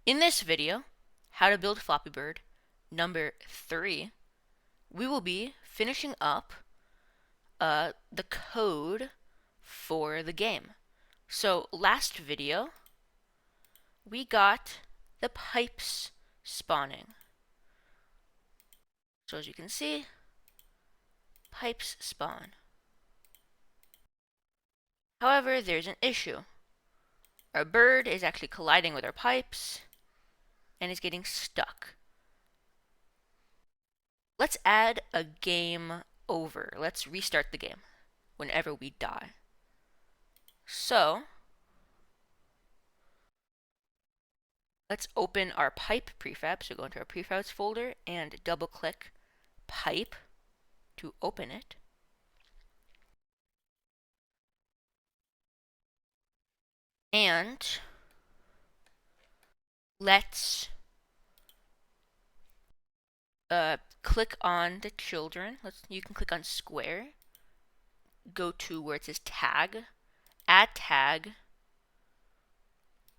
In this video, how to build Flappy Bird number 3, we will be finishing up the code for the game. So last video, we got the pipes spawning. So as you can see, pipes spawn. However, there's an issue. Our bird is actually colliding with our pipes and is getting stuck. Let's add a game over. Let's restart the game whenever we die. So, let's open our pipe prefab. So go into our prefabs folder and double click pipe to open it. And let's click on the children. You can click on square, go to where it says tag, add tag,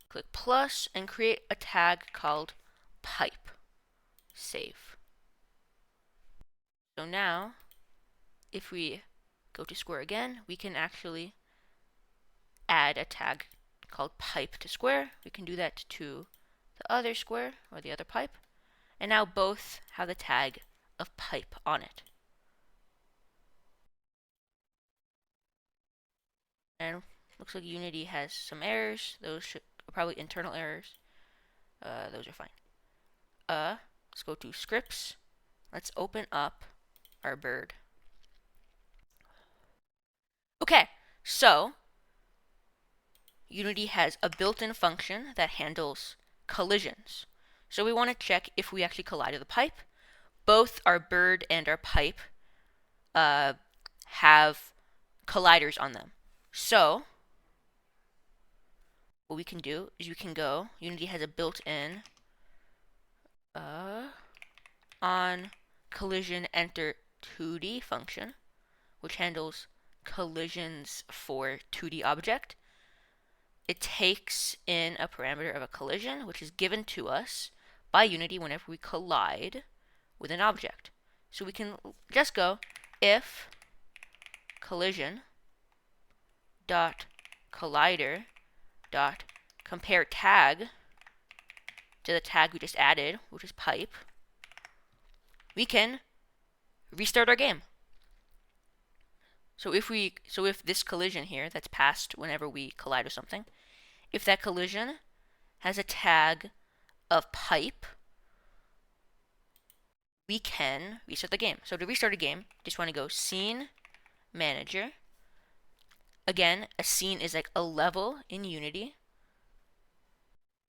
click plus, and create a tag called pipe. Save. So now, if we go to square again, we can actually add a tag called pipe to square. We can do that to the other square or the other pipe. And now both have the tag of pipe on it. And looks like Unity has some errors. Those are probably internal errors. Those are fine. Let's go to scripts. Let's open up our bird. Okay, so Unity has a built-in function that handles collisions. So we want to check if we actually collide with a pipe. Both our bird and our pipe have colliders on them. So what we can do is we can go, Unity has a built-in on collision enter 2D function, which handles collisions for 2D object. It takes in a parameter of a collision, which is given to us by Unity whenever we collide with an object. So we can just go if collision dot collider dot compare tag to the tag we just added, which is pipe. We can restart our game. So if this collision here that's passed whenever we collide with something, if that collision has a tag of pipe, we can restart the game. So to restart a game, just want to go scene manager. Again, a scene is like a level in Unity.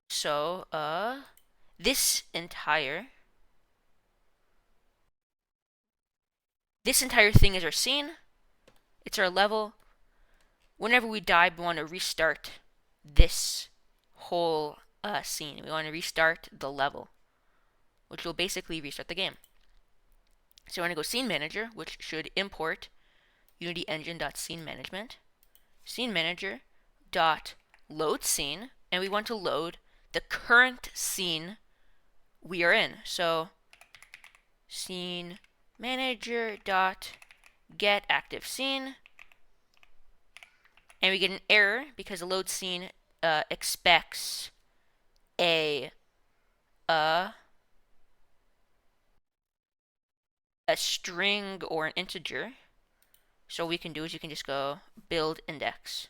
So this entire thing is our scene. It's our level. Whenever we die, we want to restart this whole scene. We want to restart the level, which will basically restart the game. So we're going to go scene manager, which should import Unity engine.scene management. Scene manager dot load scene, and we want to load the current scene we are in. So scene manager dot get active scene, and we get an error because the load scene expects a string or an integer. So what we can do is you can just go build index,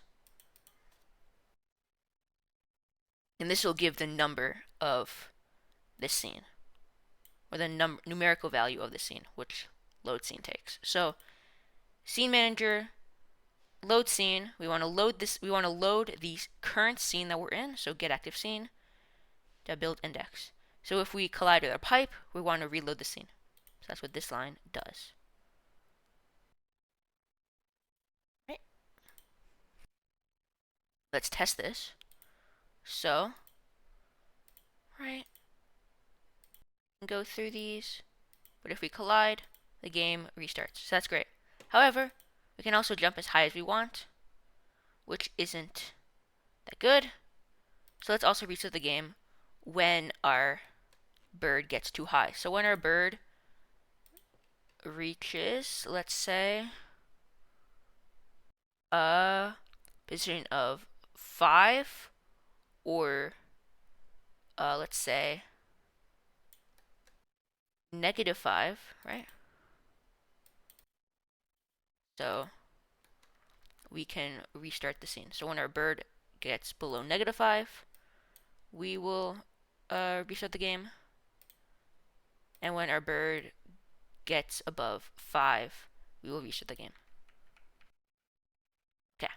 and this will give the number of this scene, or the numerical value of the scene, which load scene takes. So scene manager load scene, we want to load the current scene that we're in, so get active scene to build index. So if we collide with our pipe, we want to reload the scene. So that's what this line does. Right. Let's test this. So, right, go through these, but if we collide, the game restarts. So that's great. However, we can also jump as high as we want, which isn't that good. So let's also restart the game when our bird gets too high. So when our bird reaches, let's say, a position of 5, or let's say -5, right? So we can restart the scene. So when our bird gets below -5, we will restart the game. And when our bird gets above 5, we will restart the game. Okay.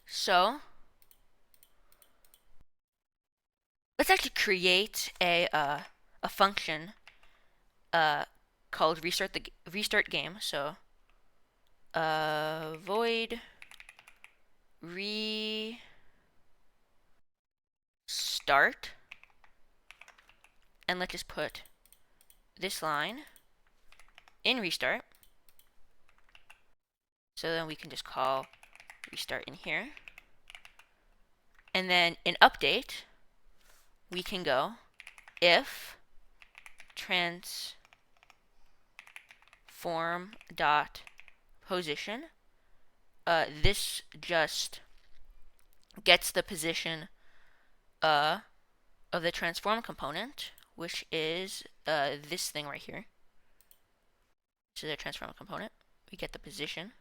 So let's actually create a function called restart game. So void restart, and let's just put this line in restart. So then we can just call restart in here. And then in update, we can go if transform dot position. This just gets the position of the transform component, which is this thing right here. This is a transform component. We get the position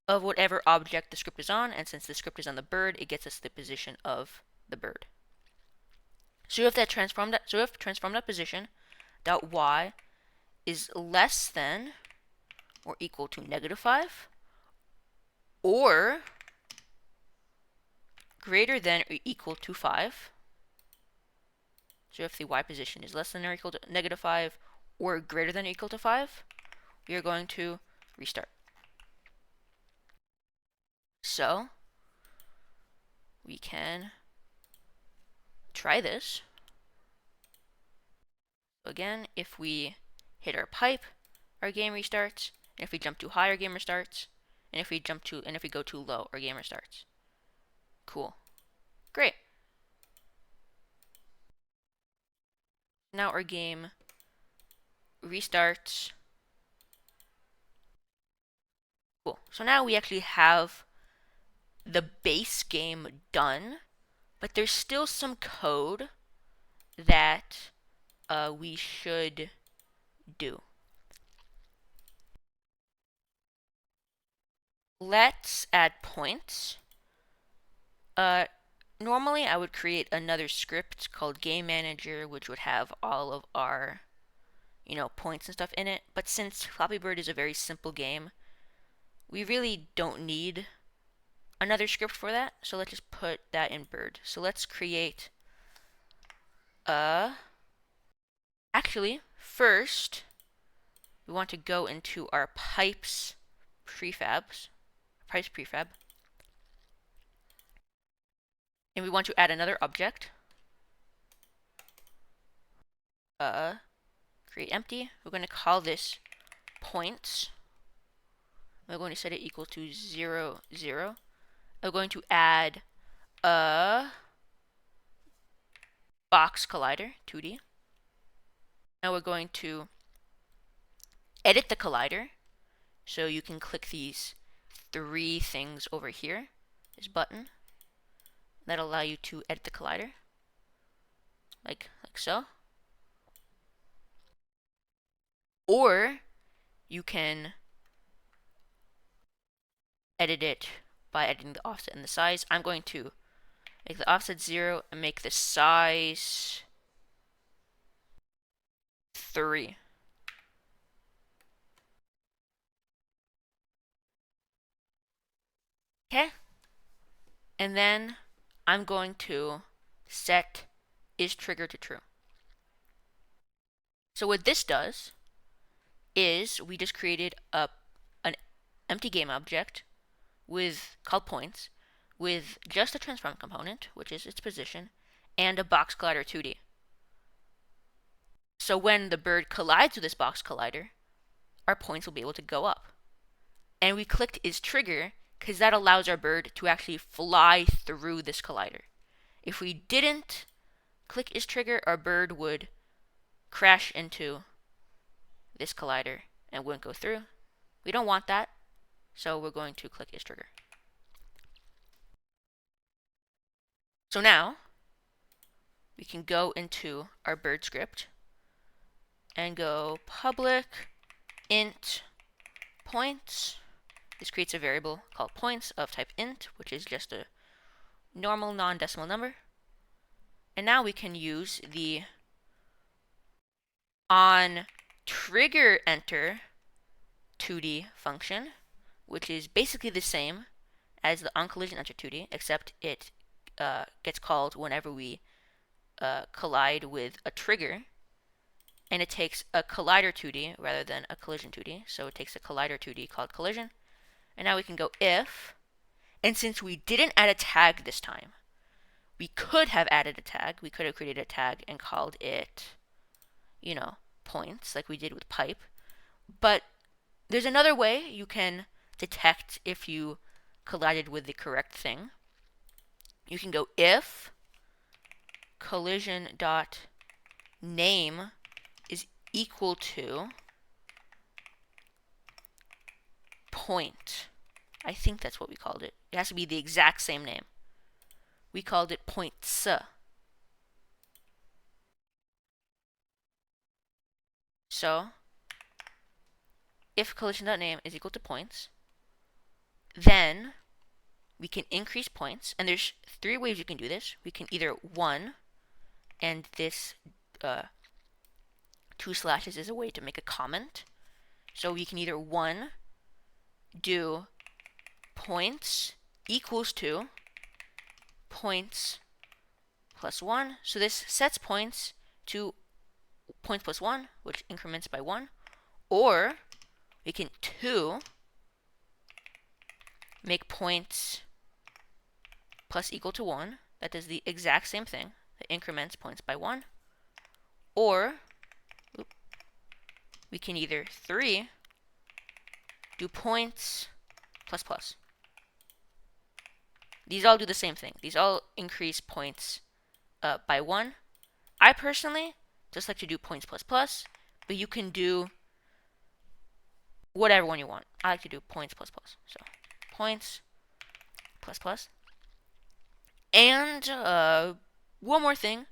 of whatever object the script is on, and since the script is on the bird, it gets us the position of the bird. So if that transform that position dot y is less than or equal to -5, or greater than or equal to 5. So if the y position is less than or equal to -5 or greater than or equal to 5, we are going to restart. So we can try this. Again, if we hit our pipe, our game restarts. And if we jump too high, our game restarts. And if we go too low, our game restarts. Cool. Great. Now our game restarts. Cool. So now we actually have the base game done, but there's still some code that we should do. Let's add points. Normally I would create another script called Game Manager, which would have all of our, points and stuff in it. But since Flappy Bird is a very simple game, we really don't need another script for that. So let's just put that in Bird. So let's create actually, first, we want to go into our pipes prefab, and we want to add another object. Create empty. We're going to call this points. We're going to set it equal to 0, 0. We're going to add a box collider, 2D. Now we're going to edit the collider. So you can click these 3 things over here, this button. That'll allow you to edit the collider, like so. Or you can edit it by editing the offset and the size. I'm going to make the offset 0 and make the size 3. Okay? And then I'm going to set isTrigger to true. So what this does is we just created an empty game object called points with just a transform component, which is its position, and a box collider 2D. So when the bird collides with this box collider, our points will be able to go up. And we clicked isTrigger because that allows our bird to actually fly through this collider. If we didn't click is trigger, our bird would crash into this collider and wouldn't go through. We don't want that, so we're going to click is trigger. So now we can go into our bird script and go public int points. This creates a variable called points of type int, which is just a normal non-decimal number. And now we can use the on trigger enter 2D function, which is basically the same as the on collision enter 2D, except it gets called whenever we collide with a trigger, and it takes a collider 2D rather than a collision 2D. So it takes a collider 2D called collision, and now we can go if, and since we didn't add a tag this time, we could have added a tag. We could have created a tag and called it, you know, points, like we did with pipe. But there's another way you can detect if you collided with the correct thing. You can go if collision dot name is equal to point. I think that's what we called it. It has to be the exact same name. We called it points. So if collision.name is equal to points, then we can increase points, and there's 3 ways you can do this. We can either 1, and this 2 slashes is a way to make a comment. So we can either 1 do points equals to points plus 1. So this sets points to points plus 1, which increments by 1. Or we can 2 make points plus equal to 1. That does the exact same thing. That increments points by 1. Or we can either 3 do points plus plus. These all do the same thing. These all increase points by 1. I personally just like to do points plus plus, but you can do whatever one you want. I like to do points plus plus. So points plus plus. And one more thing.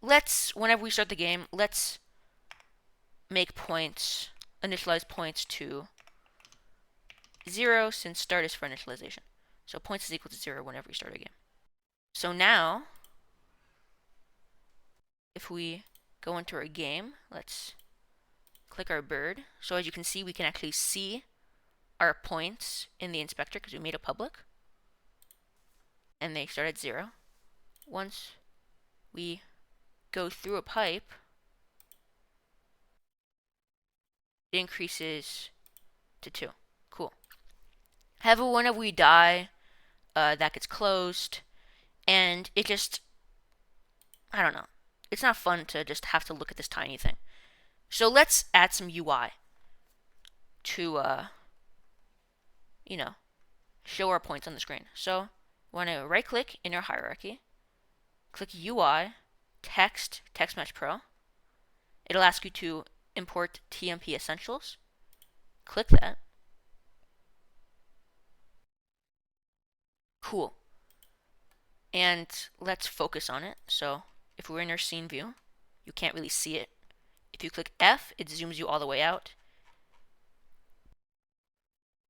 Whenever we start the game, let's make points, initialize points to 0, since start is for initialization. So points is equal to 0 whenever we start a game. So now, if we go into our game, let's click our bird. So as you can see, we can actually see our points in the inspector because we made it public. And they start at 0. Once we go through a pipe, it increases to 2. Cool. However, whenever we die, that gets closed, and it just, I don't know. It's not fun to just have to look at this tiny thing. So let's add some UI to, you know, show our points on the screen. So we want to right-click in our hierarchy, click UI, text Match Pro. It'll ask you to import TMP Essentials. Click that. Cool. And let's focus on it. So if we're in our scene view, you can't really see it. If you click F, it zooms you all the way out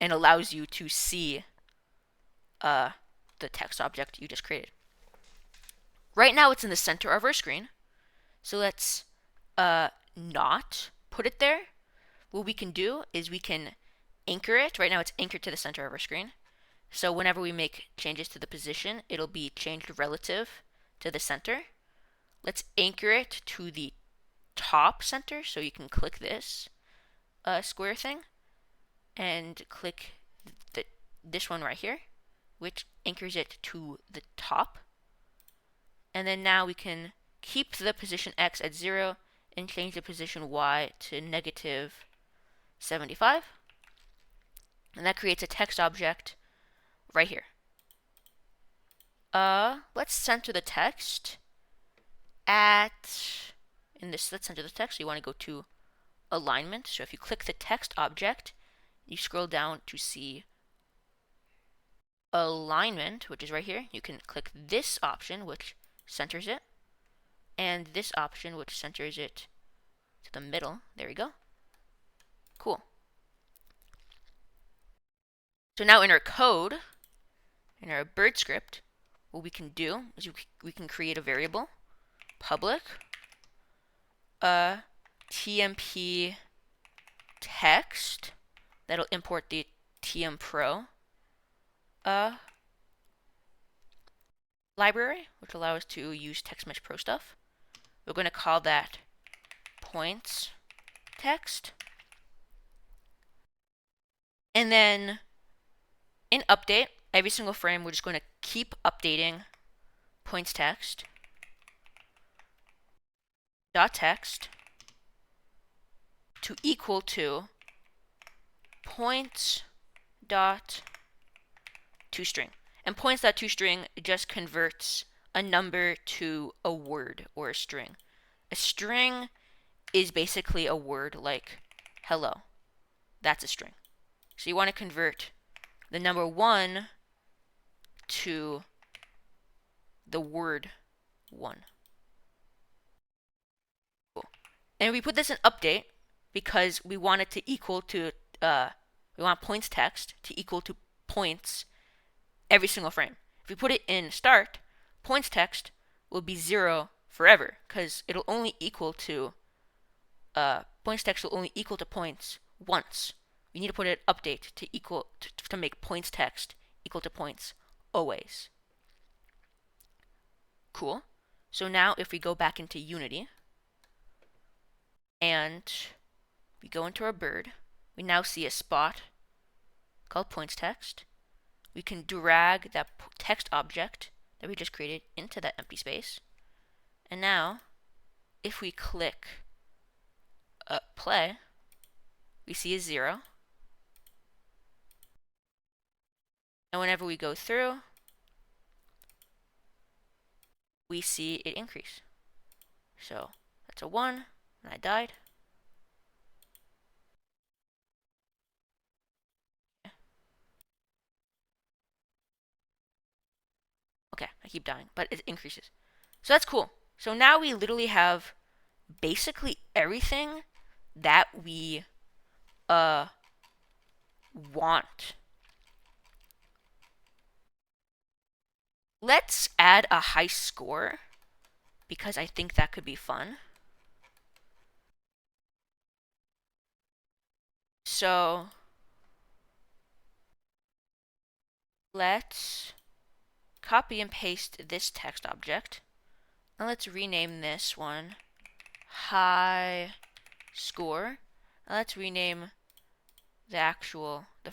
and allows you to see the text object you just created. Right now it's in the center of our screen, so let's not put it there. What we can do is we can anchor it. Right now it's anchored to the center of our screen. So whenever we make changes to the position, it'll be changed relative to the center. Let's anchor it to the top center. So you can click this square thing and click this one right here, which anchors it to the top. And then now we can keep the position X at 0 and change the position Y to negative 75. And that creates a text object right here. Let's center the text at, let's center the text. So you want to go to alignment. So if you click the text object, you scroll down to see alignment, which is right here. You can click this option, which centers it, and this option, which centers it to the middle. There we go. Cool. So now in our code, in our bird script, what we can do is we can create a variable, public, tmp text, that'll import the tm pro library, which will allow us to use text mesh pro stuff. We're going to call that points text. And then in update, every single frame, we're just going to keep updating points text dot text to equal to points dot toString. And points dot toString just converts a number to a word or a string. A string is basically a word like hello. That's a string. So you want to convert the number 1 to the word 1. Cool. And we put this in update because we want it to equal to, we want points text to equal to points every single frame. If we put it in start, points text will be 0 forever because it'll only equal to, points text will only equal to points once. We need to put it update to equal to make points text equal to points always. Cool. So now if we go back into Unity and we go into our bird, we now see a spot called points text. We can drag that text object that we just created into that empty space. And now if we click play, we see a 0. And whenever we go through, we see it increase. So that's a 1, and I died. Okay, I keep dying, but it increases. So that's cool. So now we literally have basically everything that we want. Let's add a high score because I think that could be fun. So let's copy and paste this text object, and let's rename this one high score. And let's rename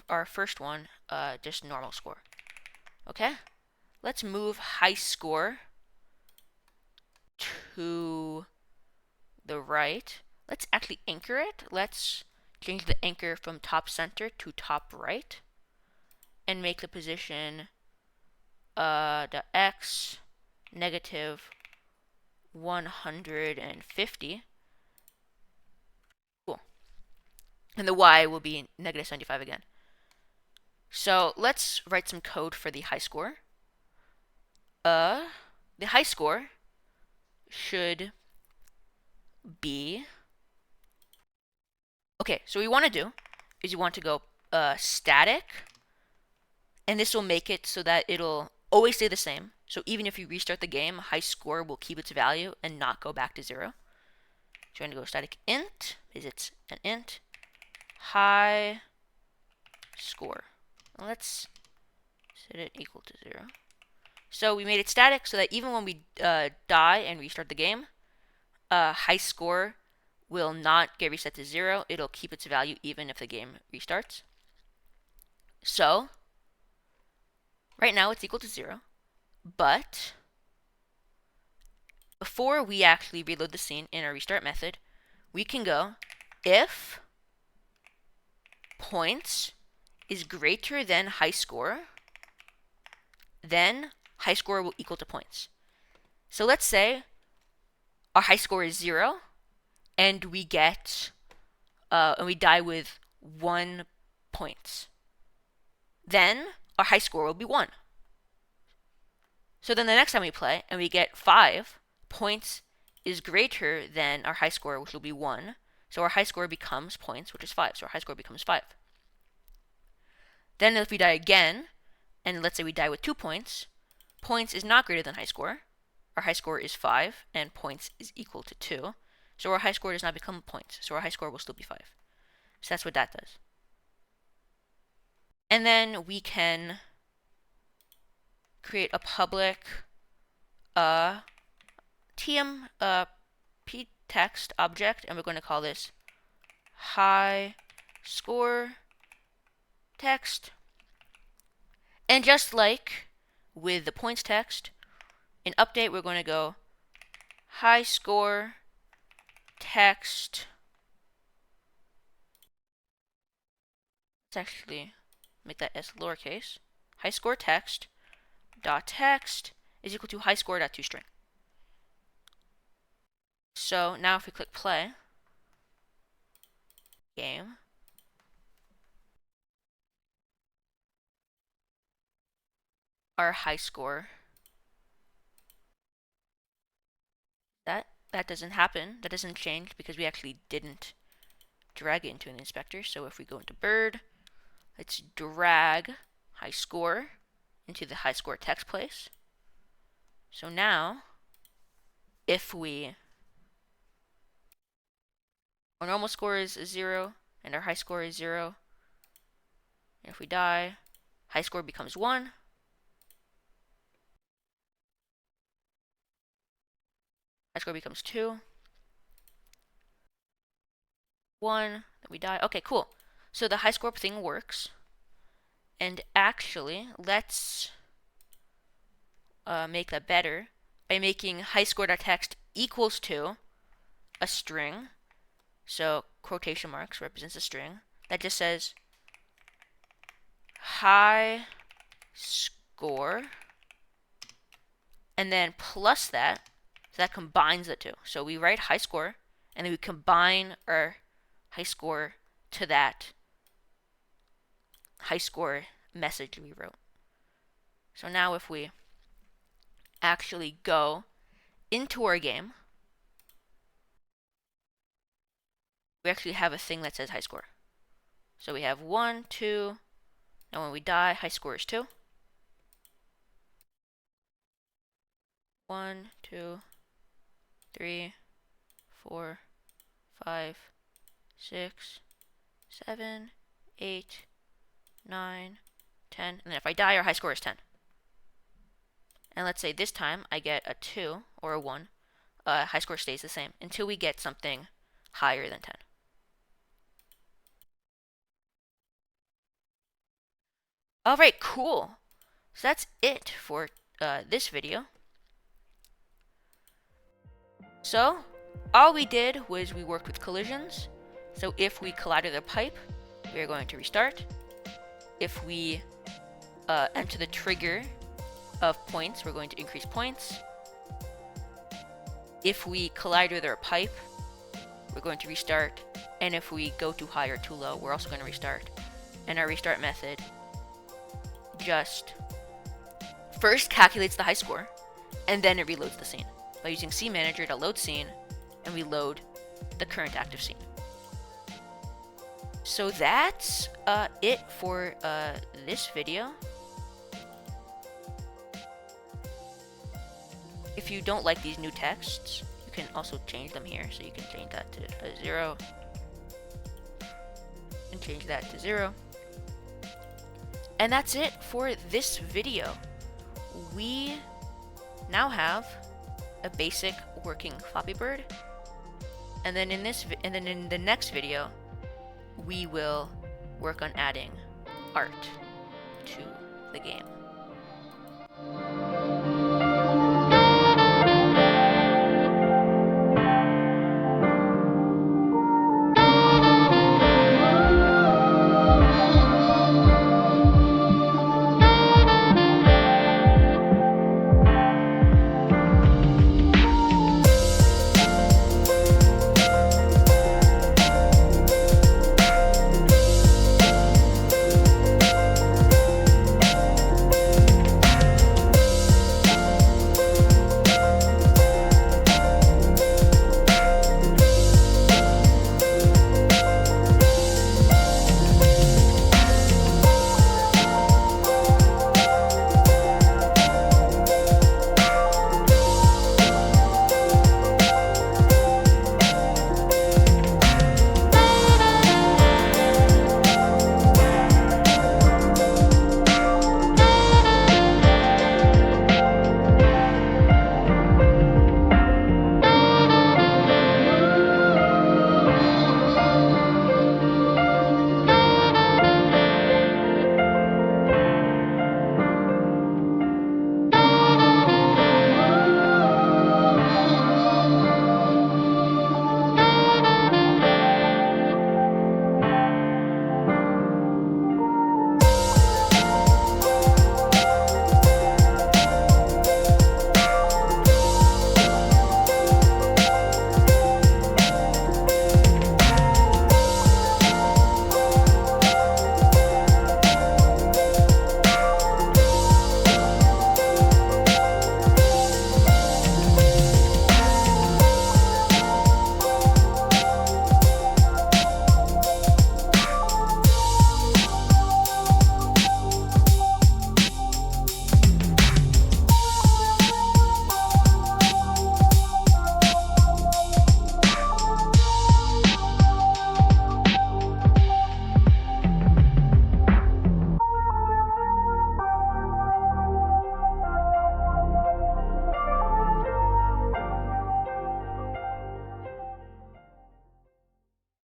our first one just normal score. Okay, let's move high score to the right. Let's actually anchor it. Let's change the anchor from top center to top right and make the position the x negative 150. Cool. And the y will be negative 75 again. So let's write some code for the high score. The high score should be, okay, so what you want to do is you want to go static, and this will make it so that it'll always stay the same. So even if you restart the game, high score will keep its value and not go back to 0. So you're going to go static int, is it's an int, high score. Let's set it equal to 0. So we made it static so that even when we die and restart the game, high score will not get reset to 0. It'll keep its value even if the game restarts. So right now it's equal to 0, but before we actually reload the scene in our restart method, we can go if points is greater than high score, then high score will equal to points. So let's say our high score is 0, and we die with 1 points. Then our high score will be 1. So then the next time we play and we get 5, points is greater than our high score, which will be 1. So our high score becomes points, which is 5. So our high score becomes 5. Then if we die again, and let's say we die with 2 points, points is not greater than high score. Our high score is 5, and points is equal to 2. So our high score does not become points. So our high score will still be 5. So that's what that does. And then we can create a public TM text object, and we're going to call this high score text. And just like with the points text, in update we're going to go high score text. Let's actually make that S lowercase. High score text dot text is equal to high score dot toString. So now if we click play game, our high score, that doesn't happen, that doesn't change because we actually didn't drag it into an inspector. So if we go into Bird, let's drag high score into the high score text place. So now if our normal score is 0 and our high score is 0, and if we die, high score becomes 1. High score becomes 2. 1, then we die. Okay, cool. So the high score thing works. And actually, let's make that better by making high score.text equals to a string. So quotation marks represents a string that just says high score, and then plus that, so that combines the two. So we write high score, and then we combine our high score to that high score message we wrote. So now if we actually go into our game, we actually have a thing that says high score. So we have 1, 2, and when we die, high score is 2. 1, 2, 3, 4, 5, 6, 7, 8, 9, 10, and then if I die, our high score is 10. And let's say this time I get a 2 or a 1, high score stays the same until we get something higher than 10. Alright, cool. So that's it for this video. So, all we did was we worked with collisions. So if we collided a pipe, we are going to restart. If we enter the trigger of points, we're going to increase points. If we collide with our pipe, we're going to restart. And if we go too high or too low, we're also going to restart. And our restart method just first calculates the high score, and then it reloads the scene by using scene manager to load scene, and we load the current active scene. So that's it for this video. If you don't like these new texts, you can also change them here. So you can change that to a 0 and change that to 0. And that's it for this video. We now have a basic working Flappy Bird, and then in the next video, we will work on adding art to the game.